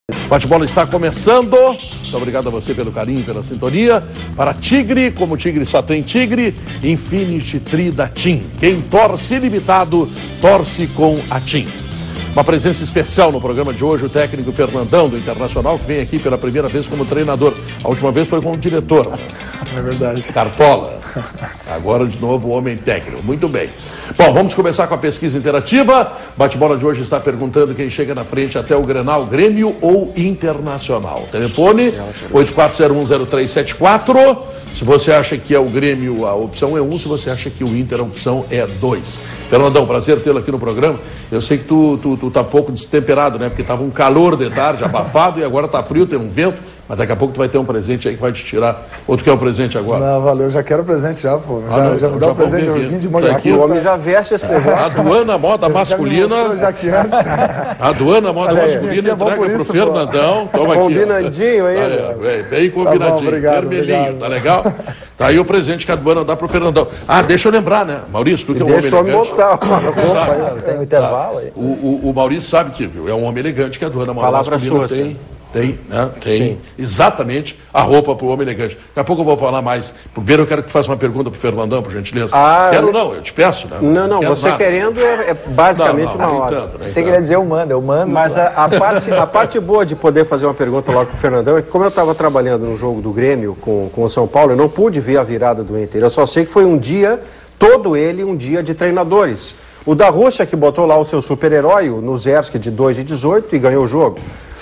O bate-bola está começando. Muito obrigado a você pelo carinho, pela sintonia. Para Tigre, como Tigre só tem Tigre, Infinity Tri da TIM. Quem torce ilimitado, torce com a TIM. Uma presença especial no programa de hoje, o técnico Fernandão, do Internacional, que vem aqui pela primeira vez como treinador. A última vez foi como diretor. É verdade. Cartola. Agora, de novo, o homem técnico. Muito bem. Bom, vamos começar com a pesquisa interativa. Bate-bola de hoje está perguntando quem chega na frente até o Grenal, Grêmio ou Internacional. Telefone 84010374. Se você acha que é o Grêmio, a opção é 1. Se você acha que o Inter, a opção é 2. Fernandão, prazer tê-lo aqui no programa. Eu sei que tu tá pouco destemperado, né? Porque tava um calor de tarde, abafado, e agora tá frio, tem um vento. Mas daqui a pouco tu vai ter um presente aí que vai te tirar. Ou tu quer um presente agora? Não, valeu, já quero o presente já, pô. Já me dá o presente, eu vim de molho aqui. O homem já veste esse negócio. A Duana Moda Masculina. Já que antes. A Duana Moda Masculina entrega pro Fernandão. Toma aqui. Combinandinho aí. Bem combinadinho. Tá bom, obrigado, vermelhinho, obrigado. Tá legal? Tá aí o presente que a Duana dá pro Fernandão. Ah, deixa eu lembrar, né? Maurício, tu que é um homem elegante. Deixa eu botar uma roupa aí, tem um intervalo aí. O Maurício sabe que é um homem elegante, que a Duana Moda Masculina tem. Tem, né? Tem. Sim. Exatamente a roupa para o homem elegante. Daqui a pouco eu vou falar mais. Primeiro eu quero que tu faça uma pergunta para o Fernandão, por gentileza. Quero não, eu te peço, né? Não, você nada. Querendo é basicamente uma hora. Você queria dizer eu mando. Mas a parte boa de poder fazer uma pergunta logo para o Fernandão é que como eu estava trabalhando no jogo do Grêmio com o São Paulo, eu não pude ver a virada do Inter. Eu só sei que foi um dia, todo ele um dia de treinadores. O da Rússia que botou lá o seu super-herói, o Nuzerski de 2-18 e ganhou o jogo.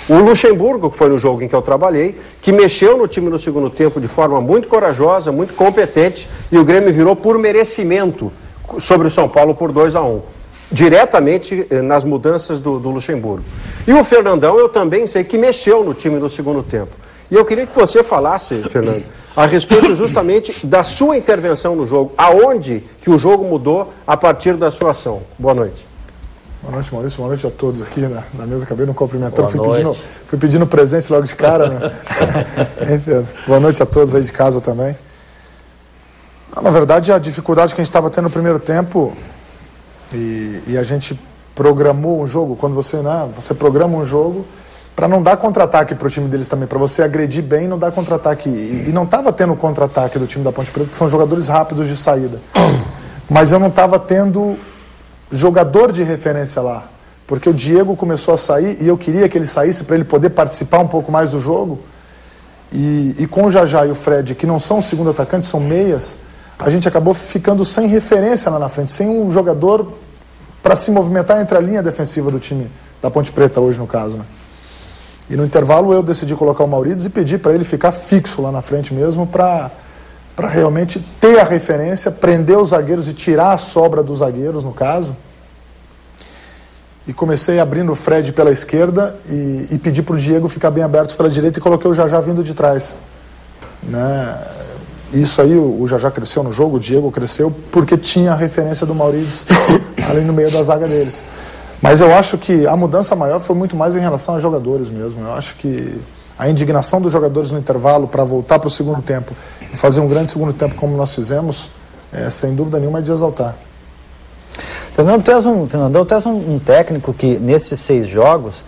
O Luxemburgo, que foi no jogo em que eu trabalhei, que mexeu no time no segundo tempo de forma muito corajosa, muito competente, e o Grêmio virou por merecimento sobre o São Paulo por 2-1. Diretamente nas mudanças do Luxemburgo. E o Fernandão, eu também sei que mexeu no time no segundo tempo. E eu queria que você falasse, Fernando, a respeito justamente da sua intervenção no jogo. Aonde que o jogo mudou a partir da sua ação? Boa noite. Boa noite, Maurício. Boa noite a todos aqui na mesa. Acabei não cumprimentando. Fui pedindo presente logo de cara, né? Boa noite a todos aí de casa também. Na verdade, a dificuldade que a gente estava tendo no primeiro tempo e a gente programou um jogo, quando você programa um jogo para não dar contra-ataque para o time deles também, para você agredir bem e não dar contra-ataque. E não estava tendo contra-ataque do time da Ponte Preta, que são jogadores rápidos de saída. Mas eu não estava tendo jogador de referência lá, porque o Diego começou a sair e eu queria que ele saísse para ele poder participar um pouco mais do jogo, e com o Jajá e o Fred, que não são segundo atacantes, são meias, a gente acabou ficando sem referência lá na frente, sem um jogador para se movimentar entre a linha defensiva do time da Ponte Preta hoje, no caso, né? E no intervalo eu decidi colocar o Maurício e pedir para ele ficar fixo lá na frente mesmo, para realmente ter a referência, prender os zagueiros e tirar a sobra dos zagueiros, no caso. E comecei abrindo o Fred pela esquerda e pedi para o Diego ficar bem aberto pela direita e coloquei o Jajá vindo de trás. Né? Isso aí, o Jajá cresceu no jogo, o Diego cresceu, porque tinha a referência do Maurício ali no meio da zaga deles. Mas eu acho que a mudança maior foi muito mais em relação aos jogadores mesmo. Eu acho que a indignação dos jogadores no intervalo para voltar para o segundo tempo e fazer um grande segundo tempo como nós fizemos, sem dúvida nenhuma, é de exaltar. Fernando, tu és um técnico que nesses 6 jogos,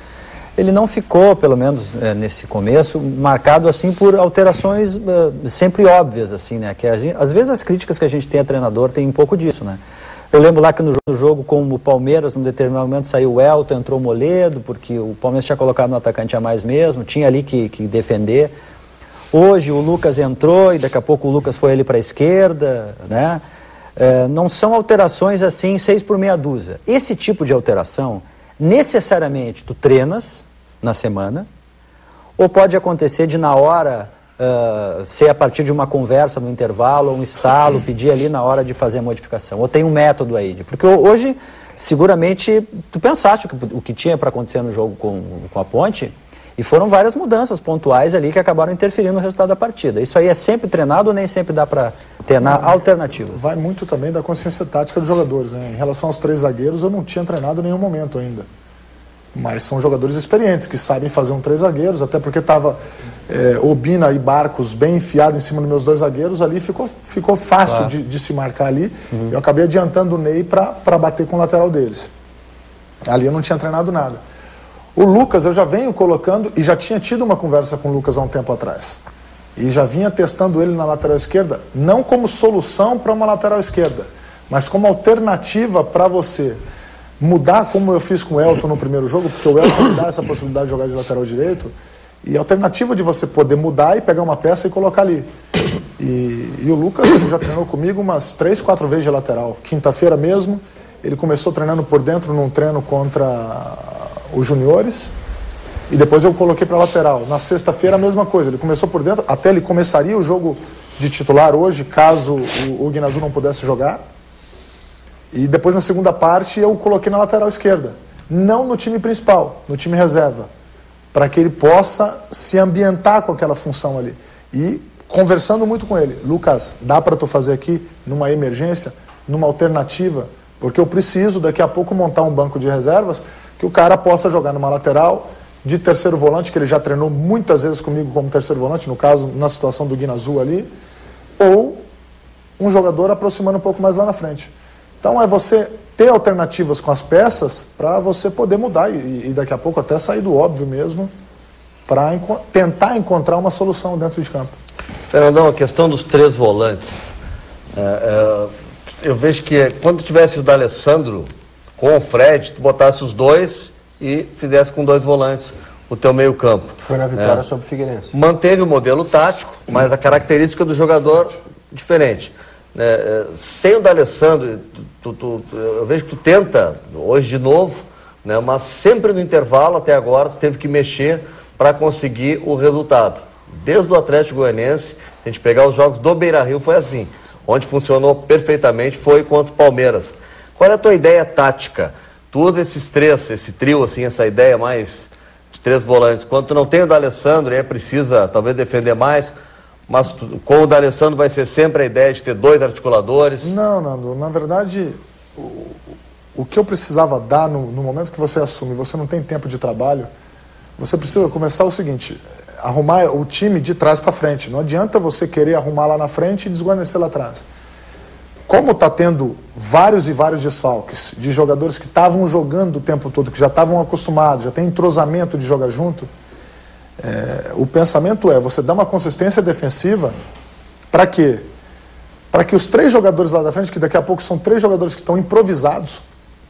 ele não ficou, pelo menos nesse começo, marcado assim por alterações sempre óbvias, assim, né? Que às vezes as críticas que a gente tem a treinador tem um pouco disso, né? Eu lembro lá que no jogo com o Palmeiras, num determinado momento saiu o Elton, entrou o Moledo, porque o Palmeiras tinha colocado um atacante a mais mesmo, tinha ali que defender. Hoje o Lucas entrou e daqui a pouco o Lucas foi ali para a esquerda, né? Não são alterações assim 6 por meia dúzia. Esse tipo de alteração, necessariamente tu treinas na semana, ou pode acontecer de na hora... ser a partir de uma conversa no intervalo, um estalo, pedir ali na hora de fazer a modificação. Ou tem um método aí? Porque hoje, seguramente, tu pensaste o que tinha para acontecer no jogo com a Ponte, e foram várias mudanças pontuais ali que acabaram interferindo no resultado da partida. Isso aí é sempre treinado ou nem sempre dá para ter alternativas? Vai muito também da consciência tática dos jogadores, né? Em relação aos 3 zagueiros, eu não tinha treinado em nenhum momento ainda. Mas são jogadores experientes, que sabem fazer 3 zagueiros, até porque estava Obina e Barcos bem enfiado em cima dos meus 2 zagueiros, ali ficou fácil de se marcar ali. Eu acabei adiantando o Ney para bater com o lateral deles. Ali eu não tinha treinado nada. O Lucas eu já venho colocando, e já tinha tido uma conversa com o Lucas há um tempo atrás. E já vinha testando ele na lateral esquerda, não como solução para uma lateral esquerda, mas como alternativa para você mudar, como eu fiz com o Elton no primeiro jogo, porque o Elton me dá essa possibilidade de jogar de lateral direito, e a alternativa de você poder mudar e pegar uma peça e colocar ali. E o Lucas ele já treinou comigo umas 3, 4 vezes de lateral. Quinta-feira mesmo, ele começou treinando por dentro num treino contra os juniores, e depois eu coloquei para lateral. Na sexta-feira a mesma coisa, ele começou por dentro, até ele começaria o jogo de titular hoje, caso o Guinazu não pudesse jogar. E depois na segunda parte eu coloquei na lateral esquerda, não no time principal, no time reserva, para que ele possa se ambientar com aquela função ali. E conversando muito com ele, Lucas, dá para tu fazer aqui numa emergência, numa alternativa, porque eu preciso daqui a pouco montar um banco de reservas que o cara possa jogar numa lateral de terceiro volante, que ele já treinou muitas vezes comigo como terceiro volante, no caso, na situação do Guinazu ali, ou um jogador aproximando um pouco mais lá na frente. Então é você ter alternativas com as peças para você poder mudar e daqui a pouco até sair do óbvio mesmo, para tentar encontrar uma solução dentro de campo. Fernandão, a questão dos 3 volantes, eu vejo que quando tivesse o D'Alessandro com o Fred, tu botasse os dois e fizesse com 2 volantes o teu meio campo. Foi na vitória sobre o Figueirense. Manteve o modelo tático, mas a característica do jogador diferente. Sem o D'Alessandro, eu vejo que tu tenta, hoje de novo, né, mas sempre no intervalo, até agora, tu teve que mexer para conseguir o resultado. Desde o Atlético Goianiense, a gente pegar os jogos do Beira-Rio, foi assim. Onde funcionou perfeitamente foi contra o Palmeiras. Qual é a tua ideia tática? Tu usa esses 3, esse trio, assim, essa ideia mais de 3 volantes. Quando tu não tem o D'Alessandro, aí precisa talvez defender mais, mas com o D'Alessandro vai ser sempre a ideia de ter 2 articuladores? Não, Nando, na verdade, o que eu precisava dar no momento que você assume, você não tem tempo de trabalho, você precisa começar o seguinte, arrumar o time de trás para frente. Não adianta você querer arrumar lá na frente e desguarnecer lá atrás. Como está tendo vários e vários desfalques de jogadores que estavam jogando o tempo todo, que já estavam acostumados, já tem entrosamento de jogar junto, o pensamento é você dar uma consistência defensiva para quê? Para que os 3 jogadores lá da frente, que daqui a pouco são 3 jogadores que estão improvisados,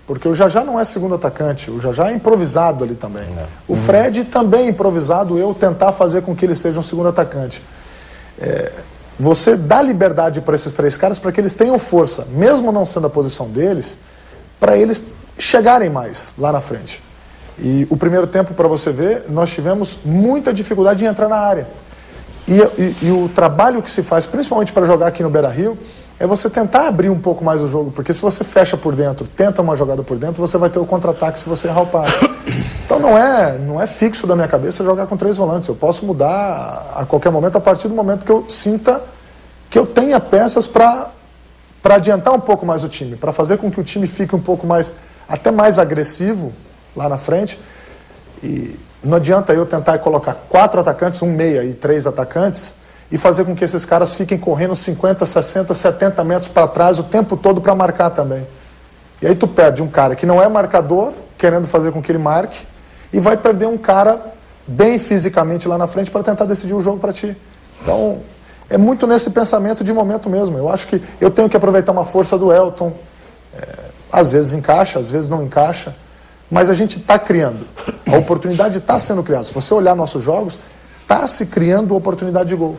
porque o Jajá não é segundo atacante, o Jajá é improvisado ali também. O Fred também é improvisado, eu tentar fazer com que ele seja um segundo atacante. Você dá liberdade para esses 3 caras para que eles tenham força, mesmo não sendo a posição deles, para eles chegarem mais lá na frente. E o primeiro tempo, para você ver, nós tivemos muita dificuldade em entrar na área. E o trabalho que se faz, principalmente para jogar aqui no Beira-Rio, é você tentar abrir um pouco mais o jogo, porque se você fecha por dentro, tenta uma jogada por dentro, você vai ter o contra-ataque se você errar o passe. Então não é fixo da minha cabeça jogar com 3 volantes. Eu posso mudar a qualquer momento, a partir do momento que eu sinta que eu tenha peças para adiantar um pouco mais o time, para fazer com que o time fique um pouco mais, até mais agressivo lá na frente. E não adianta eu tentar colocar 4 atacantes, um meia e 3 atacantes, e fazer com que esses caras fiquem correndo 50, 60, 70 metros para trás o tempo todo para marcar também. E aí tu perde um cara que não é marcador, querendo fazer com que ele marque, e vai perder um cara bem fisicamente lá na frente para tentar decidir o jogo para ti. Então, é muito nesse pensamento de momento mesmo. Eu acho que eu tenho que aproveitar uma força do Elton. Às vezes encaixa, às vezes não encaixa, mas a gente está criando. A oportunidade está sendo criada. Se você olhar nossos jogos, está se criando oportunidade de gol.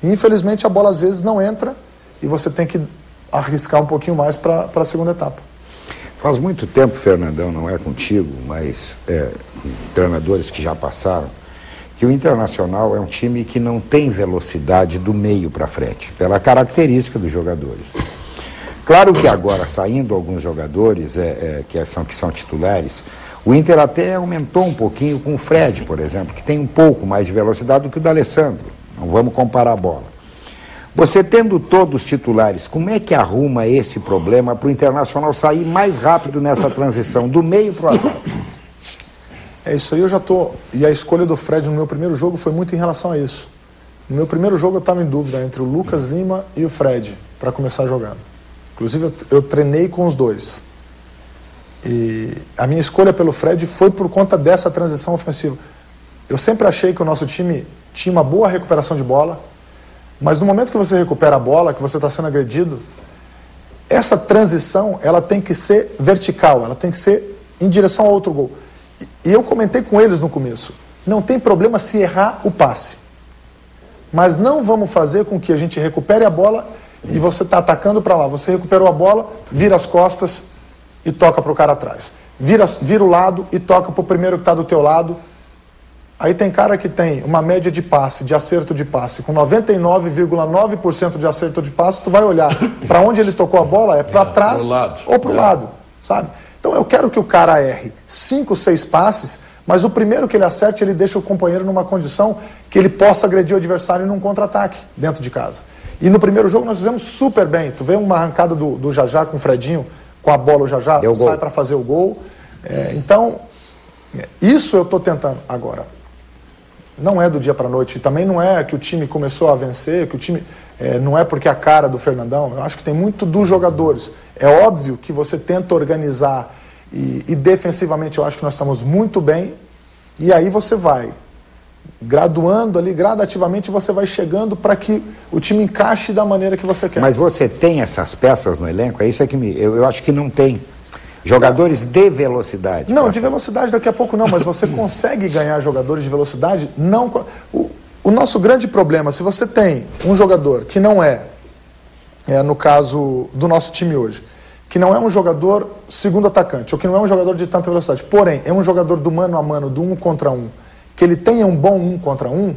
E, infelizmente, a bola às vezes não entra e você tem que arriscar um pouquinho mais para a segunda etapa. Faz muito tempo, Fernandão, não é contigo, mas treinadores que já passaram, que o Internacional é um time que não tem velocidade do meio para frente, pela característica dos jogadores. Claro que agora, saindo alguns jogadores que são titulares, o Inter até aumentou um pouquinho com o Fred, por exemplo, que tem um pouco mais de velocidade do que o D'Alessandro. Não vamos comparar a bola. Você tendo todos os titulares, como é que arruma esse problema para o Internacional sair mais rápido nessa transição do meio para o ataque? Isso aí eu já estou... E a escolha do Fred no meu primeiro jogo foi muito em relação a isso. No meu primeiro jogo eu estava em dúvida entre o Lucas Lima e o Fred para começar jogando. Inclusive eu treinei com os dois. E a minha escolha pelo Fred foi por conta dessa transição ofensiva. Eu sempre achei que o nosso time tinha uma boa recuperação de bola, mas no momento que você recupera a bola, que você está sendo agredido, essa transição, ela tem que ser vertical, ela tem que ser em direção a outro gol. E eu comentei com eles no começo, não tem problema se errar o passe, mas não vamos fazer com que a gente recupere a bola e você está atacando para lá, você recuperou a bola, vira as costas e toca para o cara atrás. Vira o lado e toca para o primeiro que está do teu lado. Aí tem cara que tem uma média de passe, de acerto de passe, com 99,9% de acerto de passe, tu vai olhar para onde ele tocou a bola, é para trás ou para o lado, sabe? Então eu quero que o cara erre 5, 6 passes, mas o primeiro que ele acerte, ele deixa o companheiro numa condição que ele possa agredir o adversário num contra-ataque dentro de casa. E no primeiro jogo nós fizemos super bem. Tu vê uma arrancada do Jajá com o Fredinho, com a bola o Jajá sai para fazer o gol. Então, isso eu estou tentando agora. Não é do dia para a noite. Também não é que o time começou a vencer, que o time não é porque é a cara do Fernandão. Eu acho que tem muito dos jogadores. É óbvio que você tenta organizar e defensivamente eu acho que nós estamos muito bem. E aí você vai graduando ali, gradativamente você vai chegando para que o time encaixe da maneira que você quer. Mas você tem essas peças no elenco? É isso que eu acho que não tem. Jogadores de velocidade. Não, de velocidade daqui a pouco não, mas você consegue ganhar jogadores de velocidade? Não. O nosso grande problema, se você tem um jogador que não no caso do nosso time hoje, que não é um jogador segundo atacante, ou que não é um jogador de tanta velocidade, porém é um jogador do mano a mano, do 1 contra 1, que ele tenha um bom 1 contra 1,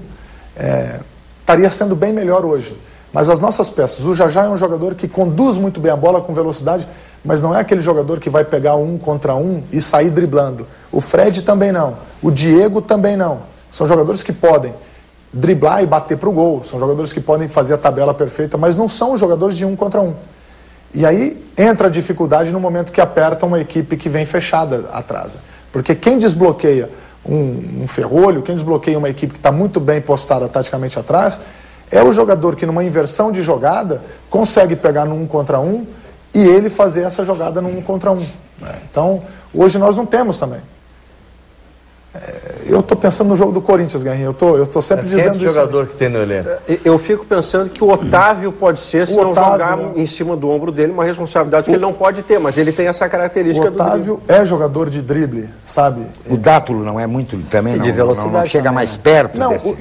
estaria sendo bem melhor hoje. Mas as nossas peças, o Jajá é um jogador que conduz muito bem a bola com velocidade, mas não é aquele jogador que vai pegar 1 contra 1 e sair driblando. O Fred também não, o Diego também não. São jogadores que podem driblar e bater para o gol, são jogadores que podem fazer a tabela perfeita, mas não são jogadores de 1 contra 1. E aí entra a dificuldade no momento que aperta uma equipe que vem fechada atrás. Porque quem desbloqueia um ferrolho, quem desbloqueia uma equipe que está muito bem postada taticamente atrás, é o jogador que numa inversão de jogada consegue pegar no 1 contra 1 e ele fazer essa jogada no 1 contra 1. Então, hoje nós não temos também. Eu estou pensando no jogo do Corinthians, Guerrinho. Eu estou sempre dizendo isso. Quem é esse jogador que tem no elenco? Eu fico pensando que o Otávio pode ser, se não jogar em cima do ombro dele, uma responsabilidade que ele não pode ter, mas ele tem essa característica. O Otávio é jogador de drible, sabe? O Dátulo não é muito, também não, de velocidade, não chega também. Mais perto não, desse...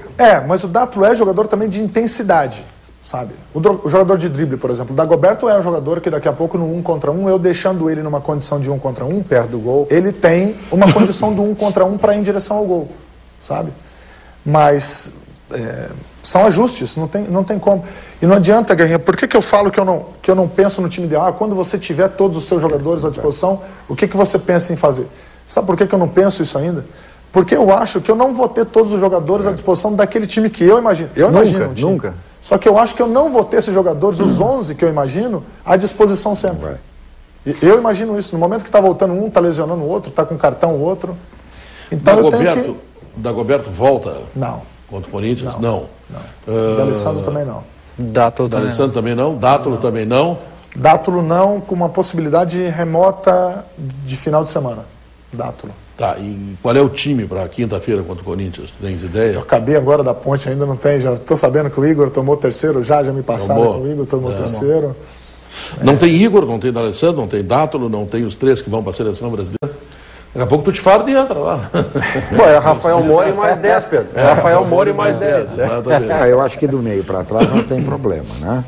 mas o Dátulo é jogador também de intensidade, sabe? O jogador de drible, por exemplo, o Dagoberto é um jogador que daqui a pouco no 1 contra 1, eu deixando ele numa condição de 1 contra 1, perto do gol, ele tem uma condição do 1 contra 1 para ir em direção ao gol, sabe? Mas são ajustes, não tem como. E não adianta, Guerrinha, por que eu falo que eu não penso no time ideal? Quando você tiver todos os seus jogadores à disposição, o que você pensa em fazer? Sabe por que eu não penso isso ainda? Porque eu acho que eu não vou ter todos os jogadores à disposição daquele time que eu imagino. Eu imagino um time. Nunca. Só que eu acho que eu não vou ter esses jogadores, os 11 que eu imagino, à disposição sempre. Eu imagino isso. No momento que está voltando um, está lesionando o outro, está com cartão o outro. Então eu tenho que... Dagoberto volta? Não. Contra o Corinthians? Não. D'Alessandro também não. D'Alessandro também não. Dátulo também não. Dátulo não, com uma possibilidade remota de final de semana. Dátulo. Tá, e qual é o time para quinta-feira contra o Corinthians? Tens ideia? Eu acabei agora da ponte, ainda não tem. Já estou sabendo que o Igor tomou terceiro, já me passaram que o Igor tomou terceiro. Não tem Igor, não tem D'Alessandro, não tem Dátulo, não tem os 3 que vão para a seleção brasileira. Daqui a pouco tu te farda e entra lá. Pô, é Rafael Mori mais 10, Pedro. Rafael Mori mais 10. Eu acho que do meio para trás não tem problema, né?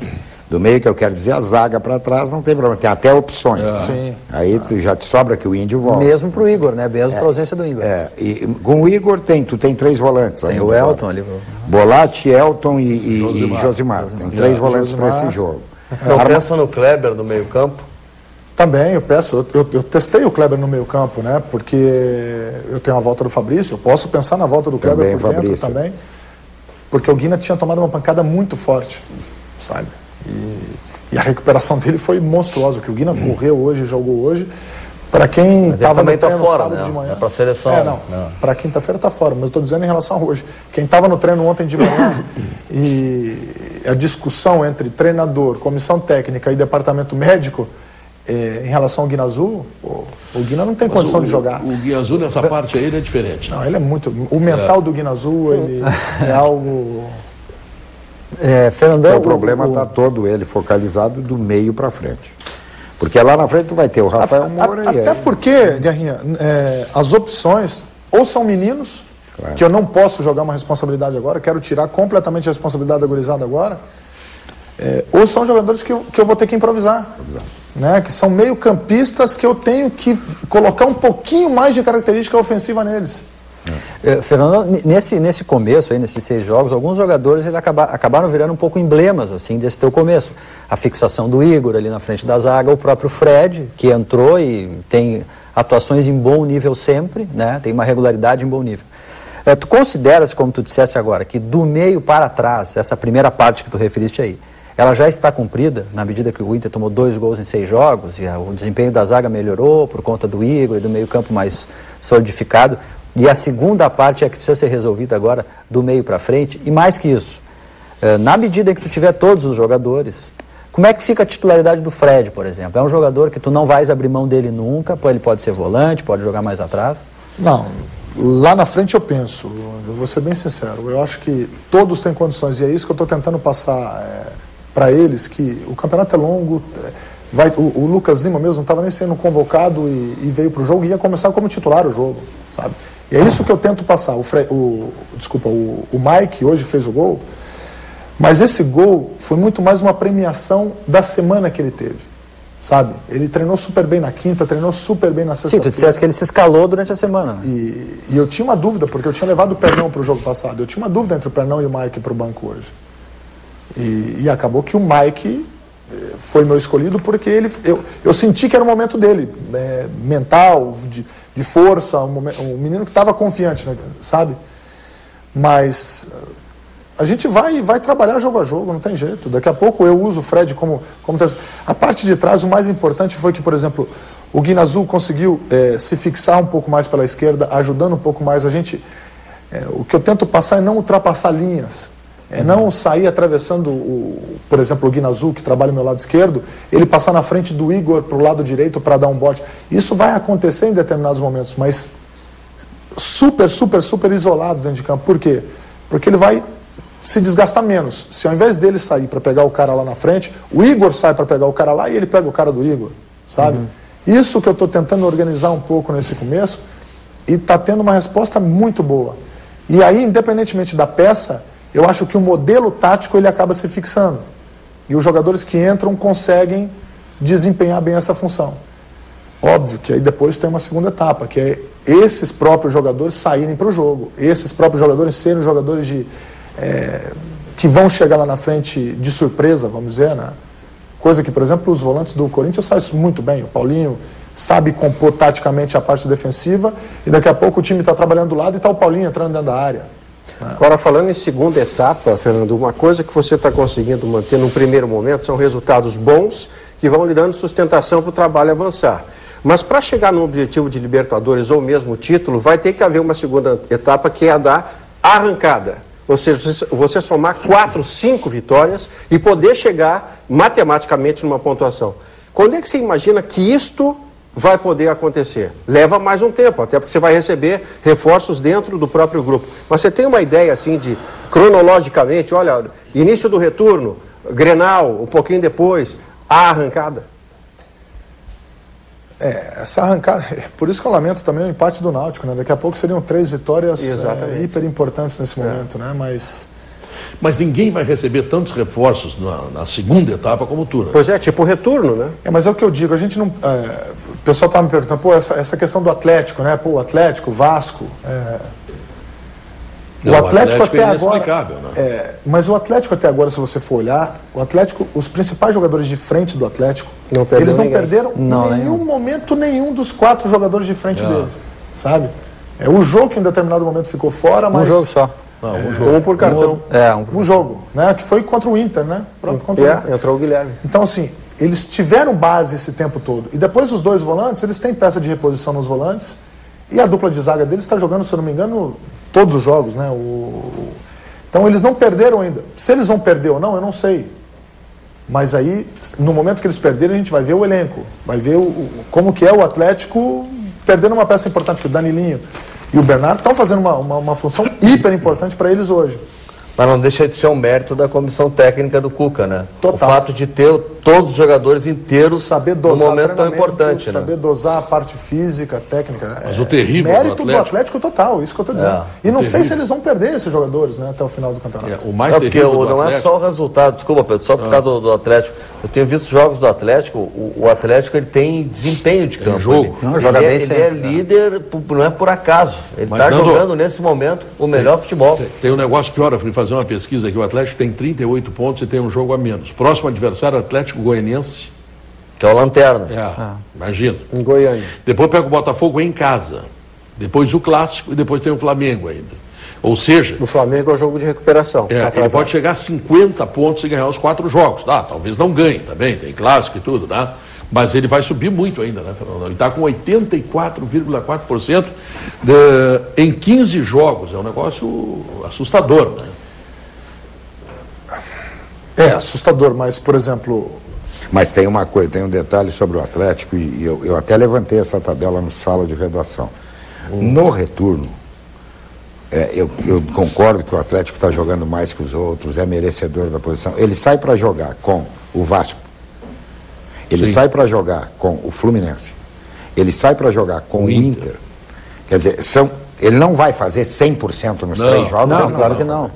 Do meio que eu quero dizer, a zaga para trás não tem problema, tem até opções. Sim. Aí já te sobra que o Índio volta. Mesmo pro Igor, né? Mesmo pra ausência do Igor. E com o Igor tu tem 3 volantes. Tem o Elton ali. Bolatti, Elton e Josimar. Tem 3 volantes para esse jogo. Não pensa no Kleber no meio campo? Também, eu peço. Eu testei o Kleber no meio campo, né? Porque eu tenho a volta do Fabrício, eu posso pensar na volta do Kleber por dentro também. Porque o Guina tinha tomado uma pancada muito forte, sabe? E a recuperação dele foi monstruosa. O que o Guina correu hoje, jogou hoje. Para quem estava no treino fora, sábado né? de manhã. É para a seleção. Não. Para quinta-feira está fora, mas eu estou dizendo em relação a hoje. Quem estava no treino ontem de manhã e a discussão entre treinador, comissão técnica e departamento médico em relação ao Guinazu, o Guina não tem condição de jogar. O Guinazu nessa parte aí ele é diferente. Não, ele é muito... O mental do Guinazu, ele é algo... Fernandão, o problema está todo ele focalizado do meio para frente. Porque lá na frente tu vai ter o Rafael Moura e até porque, Guerrinha, as opções ou são meninos, claro, que eu não posso jogar uma responsabilidade agora, quero tirar completamente a responsabilidade da gurizada agora, ou são jogadores que eu vou ter que improvisar. Né, que são meio-campistas que eu tenho que colocar um pouquinho mais de característica ofensiva neles. Fernando, nesse começo, aí, nesses 6 jogos, alguns jogadores acabaram virando um pouco emblemas assim, desse teu começo. A fixação do Igor ali na frente da zaga, o próprio Fred, que entrou e tem atuações em bom nível sempre, né, tem uma regularidade em bom nível. Tu consideras, como tu disseste agora, que do meio para trás, essa primeira parte que tu referiste aí, ela já está cumprida, na medida que o Inter tomou 2 gols em 6 jogos, e o desempenho da zaga melhorou por conta do Igor e do meio-campo mais solidificado, e a segunda parte é que precisa ser resolvida agora do meio para frente, e mais que isso, na medida em que tu tiver todos os jogadores, como é que fica a titularidade do Fred, por exemplo? É um jogador que tu não vais abrir mão dele nunca, ele pode ser volante, pode jogar mais atrás? Não, lá na frente eu penso, eu vou ser bem sincero, eu acho que todos têm condições, e é isso que eu estou tentando passar para eles, que o campeonato é longo, o Lucas Lima mesmo não estava nem sendo convocado e veio para o jogo e ia começar como titular o jogo, sabe? E é isso que eu tento passar. O Mike hoje fez o gol, mas esse gol foi muito mais uma premiação da semana que ele teve, sabe? Ele treinou super bem na quinta, treinou super bem na sexta-feira. Sim, tu disseste que ele se escalou durante a semana. Né? E eu tinha uma dúvida, porque eu tinha levado o Pernão para o jogo passado, eu tinha uma dúvida entre o Pernão e o Mike para o banco hoje. E acabou que o Mike foi meu escolhido porque eu senti que era o momento dele, mental, de força, um menino que estava confiante, né, sabe? Mas a gente vai trabalhar jogo a jogo, não tem jeito. Daqui a pouco eu uso o Fred como a parte de trás. O mais importante foi que, por exemplo, o Guinazu conseguiu se fixar um pouco mais pela esquerda, ajudando um pouco mais a gente. O que eu tento passar é não ultrapassar linhas. Não sair atravessando, por exemplo, o Guinazu, que trabalha ao meu lado esquerdo, ele passar na frente do Igor para o lado direito para dar um bote. Isso vai acontecer em determinados momentos, mas super, super, super isolados dentro de campo. Por quê? Porque ele vai se desgastar menos. Se ao invés dele sair para pegar o cara lá na frente, o Igor sai para pegar o cara lá e ele pega o cara do Igor, sabe? Isso que eu estou tentando organizar um pouco nesse começo e está tendo uma resposta muito boa. E aí, independentemente da peça, eu acho que o modelo tático ele acaba se fixando. E os jogadores que entram conseguem desempenhar bem essa função. Óbvio que aí depois tem uma segunda etapa, que é esses próprios jogadores saírem para o jogo. Esses próprios jogadores serem jogadores que vão chegar lá na frente de surpresa, vamos dizer, né? Coisa que, por exemplo, os volantes do Corinthians fazem muito bem. O Paulinho sabe compor taticamente a parte defensiva e daqui a pouco o time está trabalhando do lado e está o Paulinho entrando dentro da área. Agora, falando em segunda etapa, Fernando, uma coisa que você está conseguindo manter num primeiro momento são resultados bons que vão lhe dando sustentação para o trabalho avançar. Mas para chegar no objetivo de Libertadores ou mesmo título, vai ter que haver uma segunda etapa que é a da arrancada. Ou seja, você somar 4, 5 vitórias e poder chegar matematicamente numa pontuação. Quando é que você imagina que isto vai poder acontecer? Leva mais um tempo, até porque você vai receber reforços dentro do próprio grupo. Mas você tem uma ideia, assim, de cronologicamente, olha, início do retorno, Grenal, um pouquinho depois, a arrancada? Essa arrancada, por isso que eu lamento também o empate do Náutico, né? Daqui a pouco seriam 3 vitórias hiper importantes nesse momento, né? Mas ninguém vai receber tantos reforços na segunda etapa como tu, né? Pois é, tipo o retorno, né? Mas é o que eu digo, a gente não... o pessoal estava me perguntando, essa questão do Atlético, né? O Atlético, o Vasco... O Atlético até agora... Né? Mas o Atlético até agora, se você for olhar, o Atlético, os principais jogadores de frente do Atlético, eles não perderam em nenhum momento nenhum dos 4 jogadores de frente deles, sabe? O jogo que em determinado momento ficou fora, mas... Um jogo só. Não, um jogo. Um por cartão. Um jogo, né? Que foi contra o Inter, né? Contra o Inter. Entrou o Guilherme. Então, assim, eles tiveram base esse tempo todo. E depois os 2 volantes, eles têm peça de reposição nos volantes. E a dupla de zaga deles está jogando, se eu não me engano, todos os jogos, né? Então eles não perderam ainda. Se eles vão perder ou não, eu não sei. Mas aí, no momento que eles perderem, a gente vai ver o elenco, vai ver como que é o Atlético perdendo uma peça importante, que o Danilinho e o Bernardo estão fazendo uma função hiper importante para eles hoje. Mas não deixa de ser um mérito da comissão técnica do Cuca, né? Total. O fato de ter todos os jogadores inteiros saber num dosar momento tão importante, né? Saber dosar a parte física, técnica. Mas o terrível mérito do Atlético total, isso que eu estou dizendo. E não sei se eles vão perder esses jogadores, né, até o final do campeonato. O mais porque terrível do não Atlético... é só o resultado, desculpa, Pedro, só por causa do Atlético. Eu tenho visto jogos do Atlético, o Atlético ele tem desempenho de campo. Jogo. Joga bem ele é líder, não é por acaso. Ele está jogando nesse momento o melhor futebol. Tem um negócio pior, eu fui fazer uma pesquisa aqui, o Atlético tem 38 pontos e tem um jogo a menos. Próximo adversário, Atlético Goianiense. Que é o Lanterna. Imagina. Em Goiânia. Depois pega o Botafogo em casa. Depois o Clássico e depois tem o Flamengo ainda. Ou seja... O Flamengo é o jogo de recuperação. ele pode chegar a 50 pontos e ganhar os 4 jogos. Talvez não ganhe também, tem Clássico e tudo, né? Mas ele vai subir muito ainda, né, Fernando? Ele está com 84,4% em 15 jogos. É um negócio assustador, né? É assustador, mas, por exemplo... Mas tem uma coisa, tem um detalhe sobre o Atlético, e eu até levantei essa tabela no sala de redação. No retorno, eu concordo que o Atlético está jogando mais que os outros, é merecedor da posição. Ele sai para jogar com o Vasco, ele sai para jogar com o Fluminense, ele sai para jogar com o Inter. Quer dizer, ele não vai fazer 100% nos 3 jogos. Não, claro que não.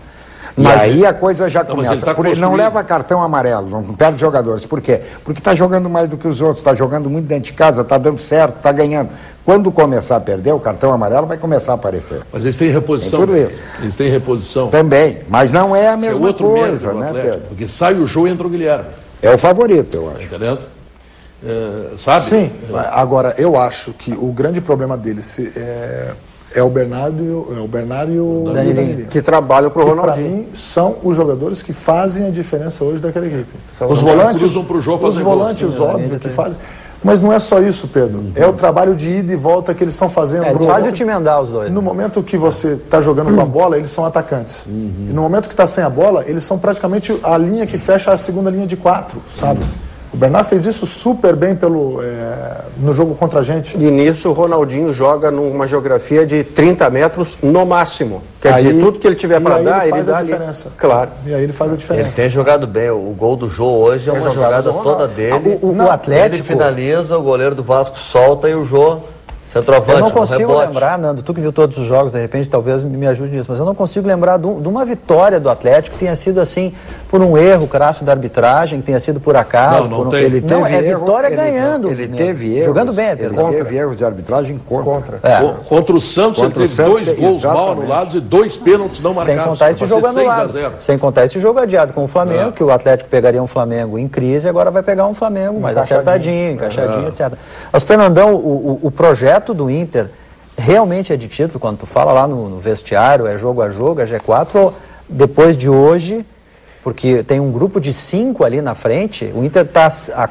Mas aí a coisa já começa. Ele não leva cartão amarelo, não perde jogadores. Por quê? Porque está jogando mais do que os outros, está jogando muito dentro de casa, está dando certo, está ganhando. Quando começar a perder, o cartão amarelo vai começar a aparecer. Mas eles têm reposição. Tem tudo isso. Eles têm reposição. Também, mas não é a mesma coisa, né, Atlético, Pedro? porque sai o Jô e entra o Guilherme. É o favorito, eu acho. Entendendo? Sabe? Sim, agora eu acho que o grande problema deles é o Bernardo e o Danilinho. Que trabalham para o Para Ronaldinho. mim, são os jogadores que fazem a diferença hoje daquela equipe. Os volantes cruzam pro Jô fazer os volantes, gol. óbvio, que fazem. Mas não é só isso, Pedro. É o trabalho de ida e volta que eles estão fazendo. Eles fazem o time andar, os dois. No momento que você está jogando com a bola, eles são atacantes. E no momento que está sem a bola, eles são praticamente a linha que fecha a segunda linha de 4, sabe? O Bernardo fez isso super bem no jogo contra a gente. E nisso o Ronaldinho joga numa geografia de 30 metros no máximo. Quer dizer, tudo que ele tiver para dar, ele dá ali. Claro. E aí ele faz a diferença. Ele tem jogado bem. O gol do Jô hoje é uma jogada toda dele. O Atlético... Ele finaliza, o goleiro do Vasco solta e o Jô... Centroavante, eu não consigo lembrar, Nando, tu que viu todos os jogos, de repente talvez me ajude nisso, mas eu não consigo lembrar de uma vitória do Atlético que tenha sido assim, por um erro crasso da arbitragem, que tenha sido por acaso. Não tem. Ele teve erro, vitória ganhando. Ele teve erros. Jogando bem, ele teve erros de arbitragem contra. Contra o Santos, ele teve 2 gols mal anulados e 2 pênaltis não marcados. Sem contar esse jogo anulado. Sem contar esse jogo adiado com o Flamengo, que o Atlético pegaria um Flamengo em crise e agora vai pegar um Flamengo mais acertadinho, encaixadinho, etc. Mas, Fernandão, o projeto do Inter realmente é de título, quando tu fala lá no vestiário, é jogo a jogo, é G4, depois de hoje, porque tem um grupo de 5 ali na frente, o Inter está a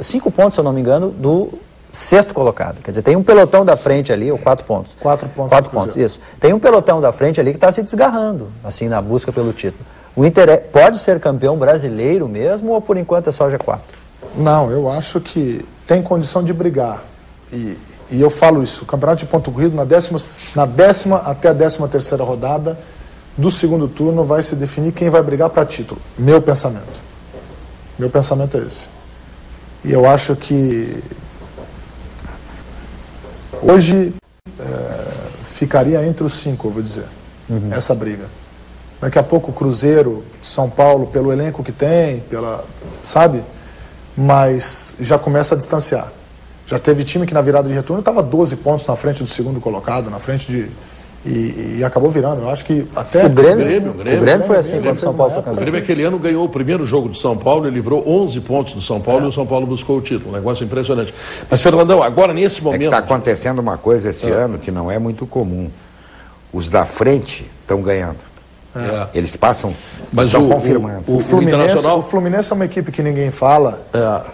5 pontos, se eu não me engano, do 6º colocado. Quer dizer, tem um pelotão da frente ali, ou 4 pontos. 4 pontos. 4 pontos, isso. Tem um pelotão da frente ali que está se desgarrando, assim, na busca pelo título. O Inter pode ser campeão brasileiro mesmo, ou por enquanto é só G4? Não, eu acho que tem condição de brigar. E eu falo isso, o campeonato de ponto corrido na décima até a 13ª rodada do segundo turno vai se definir quem vai brigar para título. Meu pensamento é esse. E eu acho que hoje ficaria entre os 5, eu vou dizer, essa briga. Daqui a pouco o Cruzeiro, São Paulo, pelo elenco que tem, sabe? Mas já começa a distanciar. Já teve time que na virada de retorno estava 12 pontos na frente do segundo colocado, na frente e acabou virando. Eu acho que até... O Grêmio foi assim, quando o São Paulo foi campeão. O Grêmio aquele ano ganhou o primeiro jogo do São Paulo e livrou 11 pontos do São Paulo e o São Paulo buscou o título. Um negócio impressionante. Mas, Fernandão, agora nesse momento... Está acontecendo uma coisa esse ano que não é muito comum. Os da frente estão ganhando. Eles passam, estão confirmando. O Fluminense é uma equipe que ninguém fala,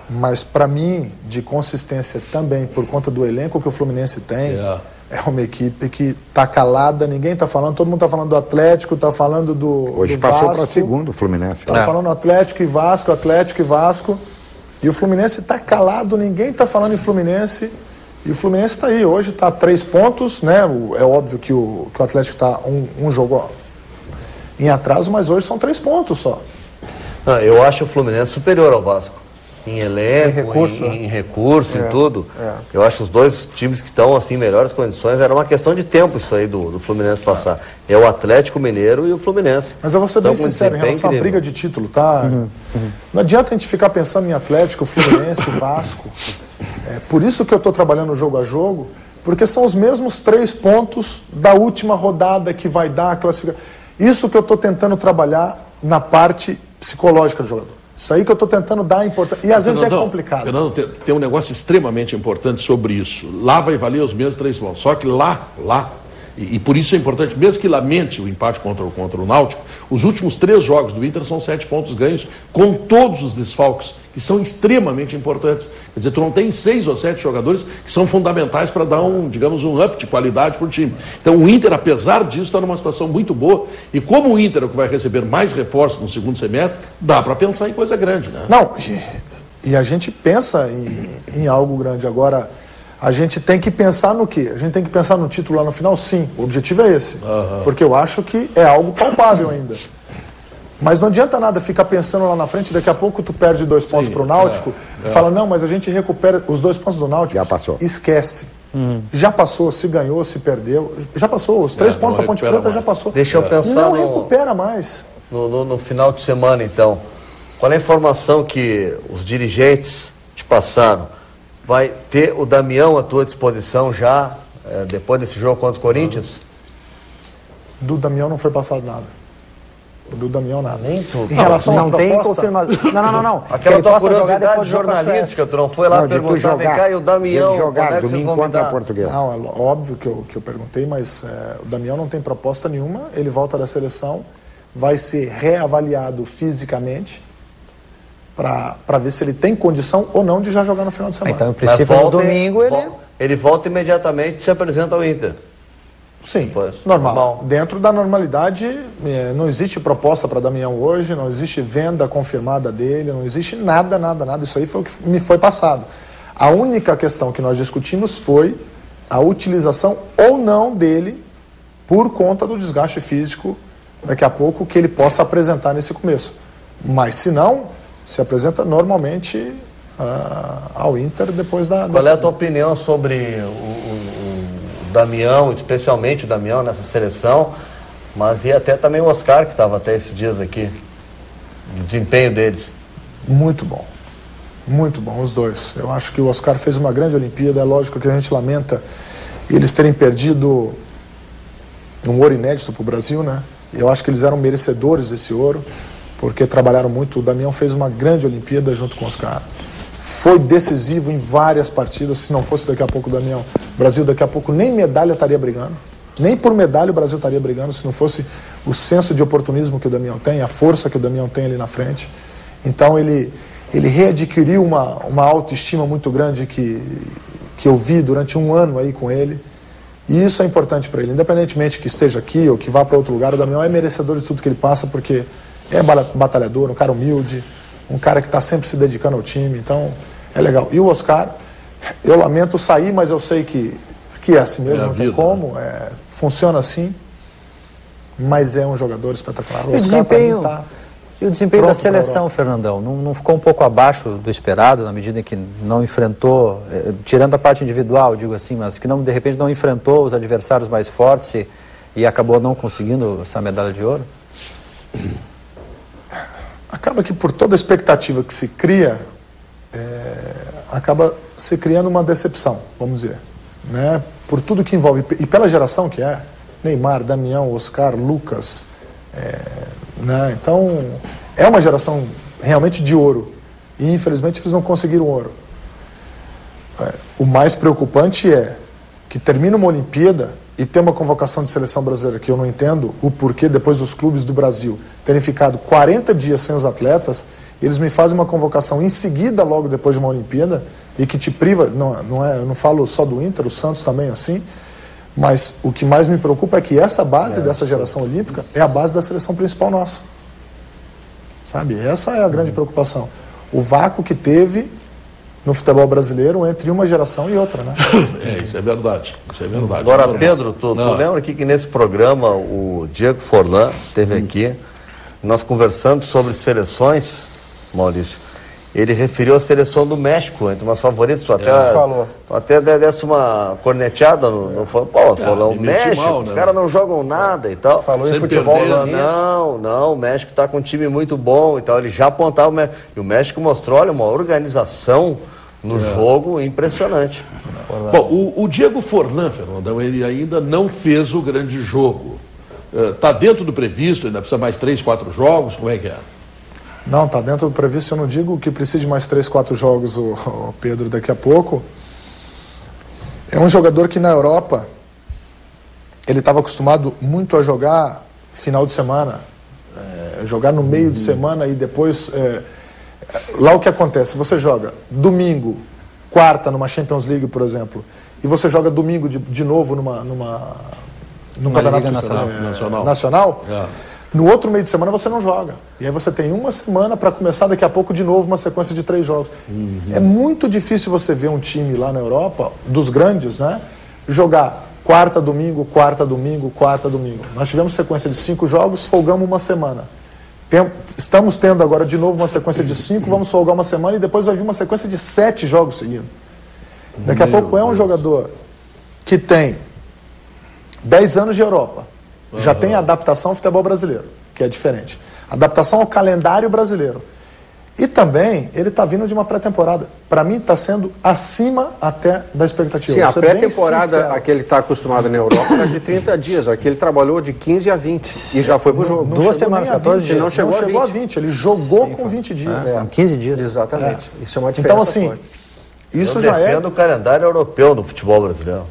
mas para mim, de consistência também, por conta do elenco que o Fluminense tem, é uma equipe que está calada, ninguém está falando, todo mundo está falando do Atlético, está falando do Hoje do passou Vasco, para segundo o Fluminense. está falando Atlético e Vasco, e o Fluminense está calado, ninguém está falando em Fluminense, e o Fluminense está aí, hoje está a 3 pontos, né? É óbvio que o Atlético está um jogo em atraso, mas hoje são 3 pontos só. Não, eu acho o Fluminense superior ao Vasco. Em elenco, Em recurso, em recurso, em tudo. Eu acho os dois times que estão assim, em melhores condições, era uma questão de tempo isso aí do Fluminense passar. É o Atlético Mineiro e o Fluminense. Mas eu vou ser bem Estão com sincero em relação à incrível. briga de título, tá? Não adianta a gente ficar pensando em Atlético, Fluminense, Vasco. É por isso que eu estou trabalhando jogo a jogo, porque são os mesmos 3 pontos da última rodada que vai dar a classificação. Isso que eu estou tentando trabalhar na parte psicológica do jogador. Isso aí que eu estou tentando dar importância. E às vezes é complicado. Fernando, tem um negócio extremamente importante sobre isso. Lá vai valer os mesmos 3 pontos. Só que lá, e por isso é importante, mesmo que lamente o empate contra o Náutico, os últimos 3 jogos do Inter são 7 pontos ganhos, com todos os desfalques, que são extremamente importantes. Quer dizer, tu não tem 6 ou 7 jogadores que são fundamentais para dar um up de qualidade para o time. Então o Inter, apesar disso, está numa situação muito boa, e como o Inter é o que vai receber mais reforços no segundo semestre, dá para pensar em coisa grande, né? Não, e a gente pensa em algo grande. Agora, a gente tem que pensar no quê? A gente tem que pensar no título lá no final? Sim, o objetivo é esse. Porque eu acho que é algo palpável ainda. Mas não adianta nada ficar pensando lá na frente, daqui a pouco tu perde 2 pontos para o Náutico e fala, não, mas a gente recupera os 2 pontos do Náutico. Já passou. Esquece. Já passou, se ganhou, se perdeu. Já passou, os 3 pontos da Ponte Preta já passou. Deixa eu pensar não recupera mais. No final de semana, então. Qual é a informação que os dirigentes te passaram? Vai ter o Damião à tua disposição já, depois desse jogo contra o Corinthians? Do Damião não foi passado nada. Do Damião nada. Nem tudo. Em relação Não à tem proposta, confirmação. Não. Aquela Ele tua possa jogar depois curiosidade do jogo com a jornalística, tu não foi lá Não, de tu perguntar, vem jogar, cá, e o Damião, de jogar quando é que vocês domingo vão me contra a dar? Portuguesa. não, é óbvio que eu perguntei, mas o Damião não tem proposta nenhuma, ele volta da seleção, vai ser reavaliado fisicamente para ver se ele tem condição ou não de já jogar no final de semana. Então, em Mas princípio, no volta- domingo ele volta imediatamente e se apresenta ao Inter. Sim, Pois, normal. normal. Dentro da normalidade, não existe proposta para Damião hoje, não existe venda confirmada dele, não existe nada. Isso aí foi o que me foi passado. A única questão que nós discutimos foi a utilização ou não dele por conta do desgaste físico, daqui a pouco, que ele possa apresentar nesse começo. Mas, se não, se apresenta normalmente ao Inter depois da... Qual é a tua opinião sobre o Damião, especialmente o Damião nessa seleção, mas e até também o Oscar, que estava até esses dias aqui, o desempenho deles? Muito bom, os dois. Eu acho que o Oscar fez uma grande Olimpíada, é lógico que a gente lamenta eles terem perdido um ouro inédito para o Brasil, né? Eu acho que eles eram merecedores desse ouro, porque trabalharam muito. O Damião fez uma grande Olimpíada junto com o Oscar. Foi decisivo em várias partidas. Se não fosse daqui a pouco o Damião, o Brasil daqui a pouco nem medalha estaria brigando. Nem por medalha o Brasil estaria brigando, se não fosse o senso de oportunismo que o Damião tem, a força que o Damião tem ali na frente. Então ele readquiriu uma autoestima muito grande que eu vi durante um ano aí com ele. E isso é importante para ele. Independentemente que esteja aqui ou que vá para outro lugar, o Damião é merecedor de tudo que ele passa, porque é batalhador, um cara humilde, um cara que está sempre se dedicando ao time, então é legal. E o Oscar, eu lamento sair, mas eu sei que é assim mesmo, não tem como, funciona assim, mas é um jogador espetacular. E o desempenho da seleção, Fernandão, não ficou um pouco abaixo do esperado, na medida em que não enfrentou, tirando a parte individual, digo assim, mas que de repente não enfrentou os adversários mais fortes e acabou não conseguindo essa medalha de ouro? Acaba que por toda a expectativa que se cria, acaba se criando uma decepção, vamos dizer, né? Por tudo que envolve, e pela geração que é, Neymar, Damião, Oscar, Lucas, né? Então, é uma geração realmente de ouro, e infelizmente eles não conseguiram ouro. O mais preocupante é que termina uma Olimpíada e tem uma convocação de seleção brasileira que eu não entendo o porquê, depois dos clubes do Brasil terem ficado 40 dias sem os atletas, eles me fazem uma convocação em seguida, logo depois de uma Olimpíada, e que te priva, eu não falo só do Inter, o Santos também assim, Mas o que mais me preocupa é que essa base dessa geração olímpica é a base da seleção principal nossa. Sabe? Essa é a grande preocupação. O vácuo que teve no futebol brasileiro entre uma geração e outra, né? Isso é verdade. Isso é verdade. Agora, Pedro, tu lembra aqui que nesse programa o Diego Forlan esteve aqui, nós conversando sobre seleções, Maurício. Ele referiu a seleção do México, entre umas favoritas. Tu até desse uma corneteada no falou, o México, mal, os caras não jogam nada e tal. Falou em futebol. Não, o México está com um time muito bom e tal. Ele já apontava o México. E o México mostrou, olha, uma organização no jogo impressionante. Bom, o Diego Forlan, Fernandão, ele ainda não fez o grande jogo. Está dentro do previsto, ainda precisa mais 3, 4 jogos, como é que é? Não, está dentro do previsto. Eu não digo que precise de mais 3, 4 jogos, o Pedro, daqui a pouco. É um jogador que na Europa, ele estava acostumado muito a jogar final de semana, jogar no meio de semana e depois... lá o que acontece, você joga domingo, quarta numa Champions League, por exemplo, e você joga domingo de novo num campeonato nacional. No outro meio de semana você não joga. E aí você tem uma semana para começar daqui a pouco de novo uma sequência de 3 jogos. É muito difícil você ver um time lá na Europa, dos grandes, né, jogar quarta, domingo, quarta, domingo, quarta, domingo. Nós tivemos sequência de 5 jogos, folgamos uma semana. Estamos tendo agora de novo uma sequência de 5, vamos folgar uma semana e depois vai vir uma sequência de 7 jogos seguidos. Daqui a pouco é um jogador que tem 10 anos de Europa. Já tem a adaptação ao futebol brasileiro, que é diferente. Adaptação ao calendário brasileiro. E também, ele está vindo de uma pré-temporada. Para mim, está sendo acima até da expectativa. Sim, a pré-temporada a que ele está acostumado na Europa era de 30 dias. Aqui ele trabalhou de 15 a 20 e já foi para o jogo. 2 semanas, 14 dias. Não chegou a 20. Ele jogou com 20 dias. São 15 dias. Exatamente. Isso é uma diferença. Então, assim, isso já é... Eu defendo o calendário europeu no futebol brasileiro.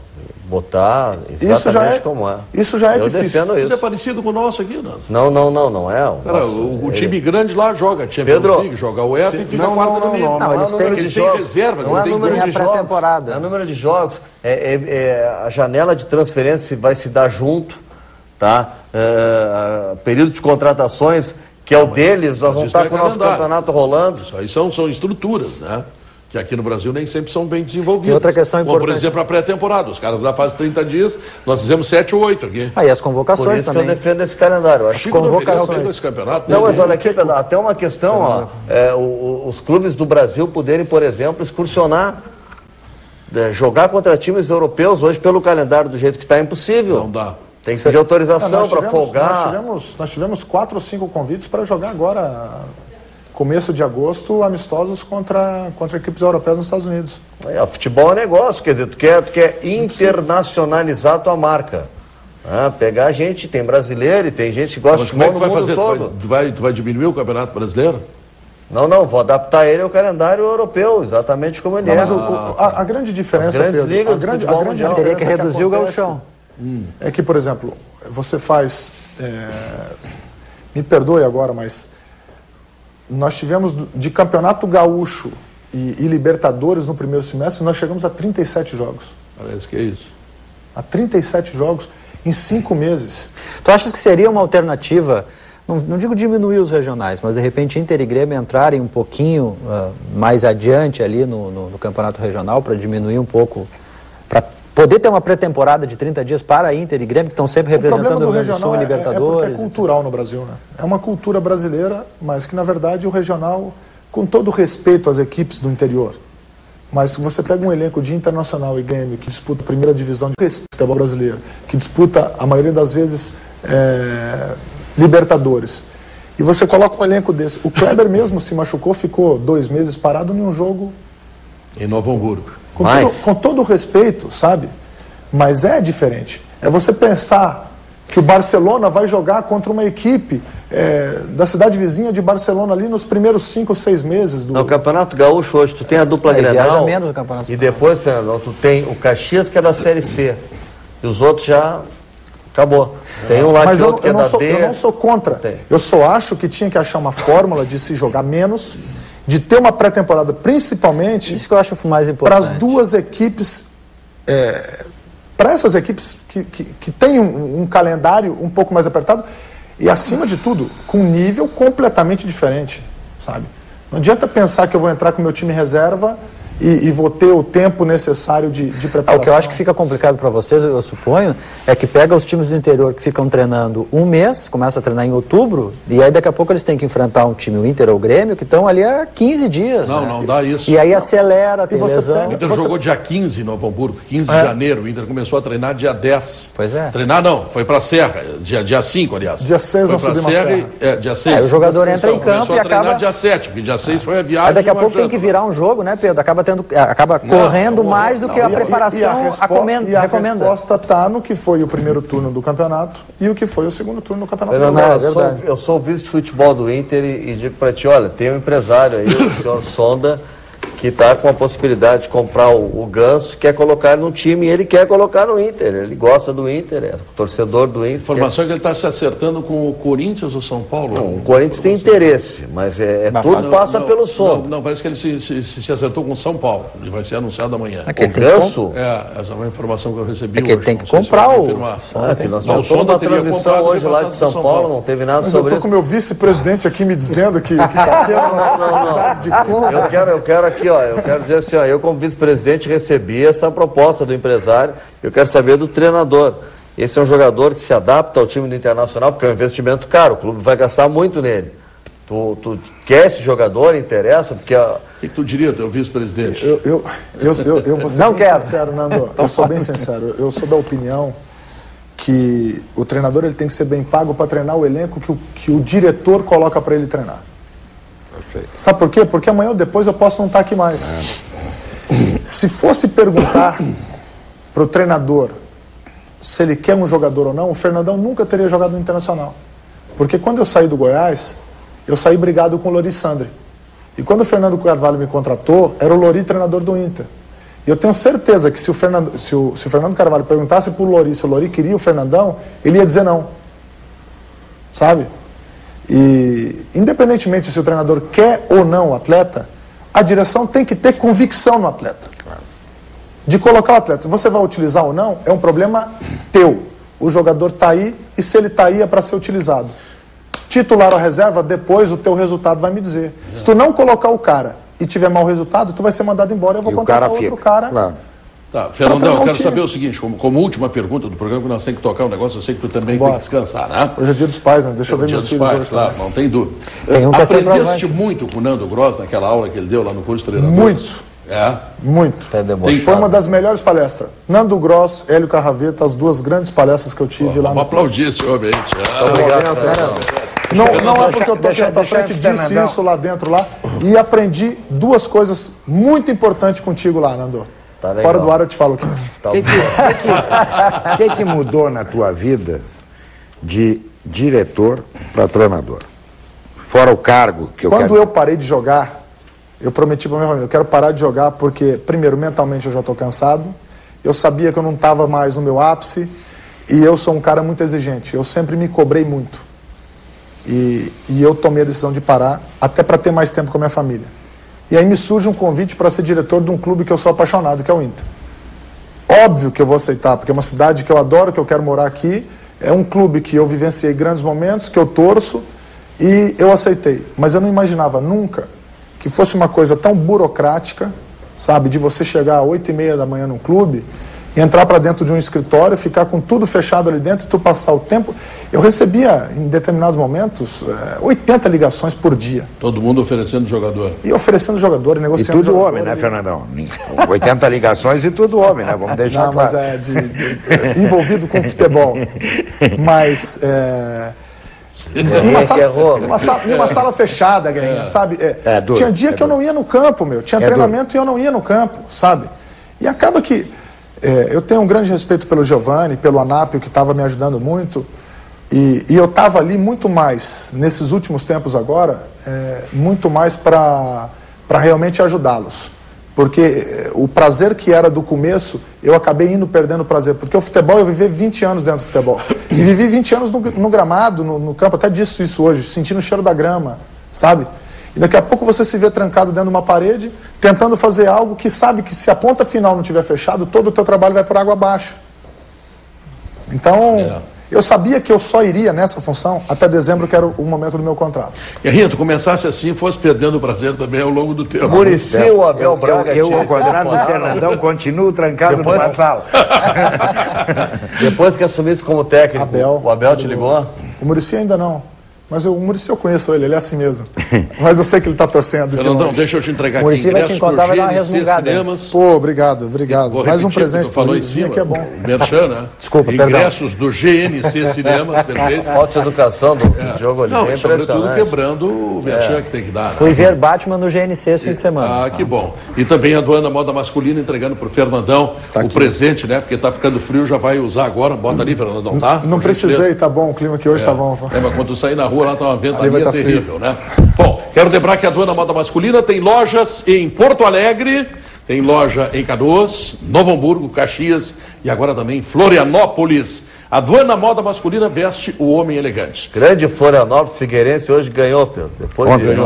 Botar exatamente como é. Isso já é difícil. Isso é parecido com o nosso aqui, não? Não é. Cara, o time grande lá joga Champions League, joga o UEFA e fica quarta do meio. Não, eles têm reserva. Não é número de pré-temporada. É número de jogos. A janela de transferência vai se dar junto, tá? Período de contratações, que é o deles, nós vamos estar com o nosso campeonato rolando. Isso aí são estruturas, né? Que aqui no Brasil nem sempre são bem desenvolvidas. E outra questão importante. Como, por exemplo, a pré-temporada. Os caras já fazem 30 dias, nós fizemos 7 ou 8 aqui. E as convocações por isso também. Que eu defendo esse calendário. Acho que convocações. Esse campeonato, não, mas olha aqui, até uma questão, os clubes do Brasil poderem, por exemplo, excursionar, jogar contra times europeus hoje pelo calendário do jeito que está, é impossível. Não dá. Tem que pedir autorização para folgar. Nós tivemos 4 ou 5 convites para jogar agora... Começo de agosto, amistosos contra equipes europeias nos Estados Unidos. Futebol é negócio, quer dizer, tu quer internacionalizar a tua marca. Pegar gente, tem brasileiro e tem gente que gosta de futebol no mundo todo. Tu vai diminuir o Campeonato Brasileiro? Não, vou adaptar ele ao calendário europeu, exatamente como ele é. Mas a grande diferença, Pedro, a grande diferença teria que reduzir o gauchão. É que, por exemplo, você faz... me perdoe agora, mas... Nós tivemos de Campeonato Gaúcho e Libertadores no primeiro semestre, nós chegamos a 37 jogos. Parece que é isso. A 37 jogos em 5 meses. Tu achas que seria uma alternativa, não digo diminuir os regionais, mas de repente Inter e Grêmio entrarem um pouquinho mais adiante ali no campeonato regional para diminuir um pouco, para poder ter uma pré-temporada de 30 dias para Inter e Grêmio, que estão sempre representando o Rio Grande do Sul e Libertadores. É porque é cultural no Brasil, né? É uma cultura brasileira, mas que na verdade o regional, com todo respeito às equipes do interior, mas se você pega um elenco de Internacional e Grêmio, que disputa a primeira divisão de futebol brasileiro, que disputa a maioria das vezes Libertadores, e você coloca um elenco desse, o Kleber mesmo se machucou, ficou 2 meses parado em um jogo... Em Novo Hamburgo. Com todo o respeito, sabe? Mas é diferente. É você pensar que o Barcelona vai jogar contra uma equipe da cidade vizinha de Barcelona ali nos primeiros 5 ou 6 meses. No Campeonato Gaúcho hoje, tu tem a dupla Grenal menos do Campeonato e depois, Fernando, tu tem o Caxias, que é da Série C, e os outros já... Acabou. Tem um lá mas que outro eu não sou contra. Eu só acho que tinha que achar uma fórmula de se jogar menos, de ter uma pré-temporada, principalmente... Isso que eu acho mais importante. Para as duas equipes... para essas equipes que tem um calendário um pouco mais apertado e, acima de tudo, com um nível completamente diferente, sabe? Não adianta pensar que eu vou entrar com o meu time reserva e vou ter o tempo necessário de preparação. O que eu acho que fica complicado para vocês, eu suponho, é que pega os times do interior que ficam treinando um mês, começa a treinar em outubro, e aí daqui a pouco eles têm que enfrentar um time, o Inter ou o Grêmio, que estão ali há 15 dias. Não, né? não dá isso. E aí acelera, tem lesão. O Inter jogou dia 15 em Novo Hamburgo, 15 de janeiro. O Inter começou a treinar dia 10. Pois é. Treinar não, foi pra Serra, dia 5, aliás. Dia 6 nós subimos a Serra. Dia 6. O jogador entra em campo começou e a treinar acaba... dia 7, porque dia 6 foi a viagem. Aí daqui a pouco tem que virar um jogo, né, Pedro? Acaba correndo mais do que a preparação recomenda. A resposta está no que foi o primeiro turno do campeonato e o que foi o segundo turno do campeonato. Eu sou o vice de futebol do Inter e digo para ti, olha, tem um empresário aí, o senhor Sonda, que está com a possibilidade de comprar o Ganso, quer colocar no time e ele quer colocar no Inter. Ele gosta do Inter, é torcedor do Inter. Informação é que ele está se acertando com o Corinthians ou São Paulo? Não, o Corinthians tem interesse, mas tudo passa pelo Sonda. Não, parece que ele se acertou com o São Paulo. Ele vai ser anunciado amanhã. O Ganso? Essa é uma informação que eu recebi hoje. É que ele tem que comprar o Sonda. Nós fomos uma transmissão hoje lá de São Paulo, não teve nada sobre isso. Mas eu estou com o meu vice-presidente aqui me dizendo que está tendo uma possibilidade de compra. Eu quero aqui, eu quero dizer assim, eu como vice-presidente recebi essa proposta do empresário, eu quero saber do treinador. Esse é um jogador que se adapta ao time do Internacional, porque é um investimento caro, o clube vai gastar muito nele. Tu quer esse jogador, interessa? Porque o que tu diria, teu vice-presidente? Eu vou ser bem sincero, Nando, eu sou bem sincero, eu sou da opinião que o treinador ele tem que ser bem pago para treinar o elenco que o diretor coloca para ele treinar. Sabe por quê? Porque amanhã ou depois eu posso não estar aqui mais. Se fosse perguntar para o treinador se ele quer um jogador ou não, o Fernandão nunca teria jogado no Internacional. Porque quando eu saí do Goiás, eu saí brigado com o Lori Sandri. E quando o Fernando Carvalho me contratou, era o Lori treinador do Inter. E eu tenho certeza que se o Fernando Carvalho perguntasse para o Lori se o Lori queria o Fernandão, ele ia dizer não. Sabe? E independentemente se o treinador quer ou não o atleta, a direção tem que ter convicção no atleta. De colocar o atleta. Se você vai utilizar ou não, é um problema teu. O jogador está aí e se ele está aí é para ser utilizado. Titular ou reserva, depois o teu resultado vai me dizer. Se tu não colocar o cara e tiver mau resultado, tu vai ser mandado embora e eu vou contratar outro cara. Claro. Tá, Fernandão, eu quero saber o seguinte, como última pergunta do programa, que nós temos que tocar um negócio, eu sei que tu também tem que descansar, né? Hoje é dia dos pais, né? Deixa eu ver meus filhos hoje. Claro, não tem dúvida. Aprendeste muito com o Nando Gross naquela aula que ele deu lá no curso de treinadores? Muito. Muito. Foi uma das melhores palestras. Nando Gross, Hélio Carraveta, as duas grandes palestras que eu tive lá no curso. Vamos aplaudir esse homem. Não é porque eu estou aqui na tua frente, disse isso lá dentro lá e aprendi duas coisas muito importantes contigo lá, Nando. Tá, fora do ar eu te falo aqui. O que mudou na tua vida de diretor para treinador? Fora o cargo que eu Quando eu parei de jogar, eu prometi para minha família, eu quero parar de jogar porque, primeiro, mentalmente eu já estou cansado, eu sabia que eu não estava mais no meu ápice e eu sou um cara muito exigente, eu sempre me cobrei muito. E eu tomei a decisão de parar, até para ter mais tempo com a minha família. E aí me surge um convite para ser diretor de um clube que eu sou apaixonado, que é o Inter. Óbvio que eu vou aceitar, porque é uma cidade que eu adoro, que eu quero morar aqui, é um clube que eu vivenciei grandes momentos, que eu torço, e eu aceitei. Mas eu não imaginava nunca que fosse uma coisa tão burocrática, sabe, de você chegar às 8h30 da manhã num clube e entrar para dentro de um escritório, ficar com tudo fechado ali dentro e tu passar o tempo. Eu recebia, em determinados momentos, 80 ligações por dia. Todo mundo oferecendo jogador. E oferecendo jogador, negociando jogador. E tudo jogador, homem, né, Fernandão? 80 ligações e tudo homem, né? Vamos deixar claro. Mas é envolvido com futebol. Mas... numa sala fechada, sabe? Tinha dia que eu não ia no campo, tinha treinamento e eu não ia no campo, sabe? E acaba que eu tenho um grande respeito pelo Giovani, pelo Anápio, que estava me ajudando muito, e eu estava ali muito mais, nesses últimos tempos agora, muito mais para realmente ajudá-los. Porque o prazer que era do começo, eu acabei indo perdendo o prazer. Porque o futebol, eu vivi 20 anos dentro do futebol. E vivi 20 anos no gramado, no campo, até disse isso hoje, sentindo o cheiro da grama, sabe? E daqui a pouco você se vê trancado dentro de uma parede, tentando fazer algo que sabe que se a ponta final não estiver fechada, todo o teu trabalho vai por água abaixo. Então, eu sabia que eu só iria nessa função até dezembro, que era o momento do meu contrato. Guerrinha, tu começasse assim, fosse perdendo o prazer também ao longo do tempo. Muricy, o Abel Braga... Eu, ao contrário do Fernandão, continuo trancado numa sala. Depois que assumisse como técnico, o Abel te ligou? O Muricy ainda não. Mas o Muricy eu conheço ele é assim mesmo. Mas eu sei que ele está torcendo. Fernandão, deixa eu te entregar aqui. Muricy vai te encontrar, vai dar uma resmungada. Pô, obrigado. Mais um presente para falou em cima, que é bom. Merchan, né? Desculpa, ingressos do GNC Cinemas, perfeito. Falta de educação do Diogo Oliveira. Não, sobretudo quebrando o Merchan que tem que dar. Fui ver Batman no GNC esse fim de semana. Ah, que bom. E também a Aduana Moda Masculina entregando pro Fernandão o presente, né? Porque tá ficando frio, já vai usar agora. Bota ali, Fernandão, tá? Não precisei, tá bom. O clima aqui hoje tá bom. Mas quando tu sair na rua, lá tá uma ventania terrível, né? Bom, quero lembrar que a Aduana Moda Masculina tem lojas em Porto Alegre, tem loja em Canoas, Novo Hamburgo, Caxias e agora também em Florianópolis. A Aduana Moda Masculina veste o homem elegante. Grande Florianópolis, Figueirense hoje ganhou, Pedro. Depois ontem.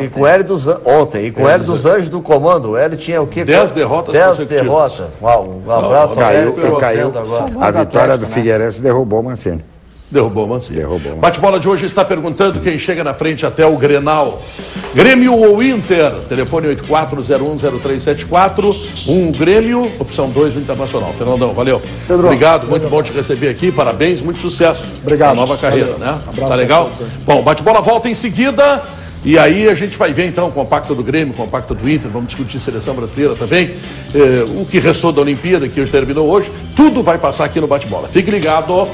E com o Hélio dos Anjos, ontem. E com o Hélio dos Anjos do comando. O Hélio tinha o quê? 10 derrotas 10 derrotas. Um abraço ao Hélio. Caiu. A vitória do Figueirense derrubou o Mancini. Derrubou o Mancini. Bate-bola de hoje está perguntando quem chega na frente até o Grenal. Grêmio ou Inter? Telefone 84010374. Grêmio, opção 2 do Internacional. Fernandão, valeu. Pedro, obrigado, muito bom te receber aqui. Parabéns, muito sucesso. Obrigado. Na nova carreira, valeu. né? Abraço, tá legal? Bom, bate-bola volta em seguida. E aí a gente vai ver então o compacto do Grêmio, o compacto do Inter, vamos discutir seleção brasileira também, o que restou da Olimpíada, que hoje terminou hoje, tudo vai passar aqui no Bate-Bola. Fique ligado.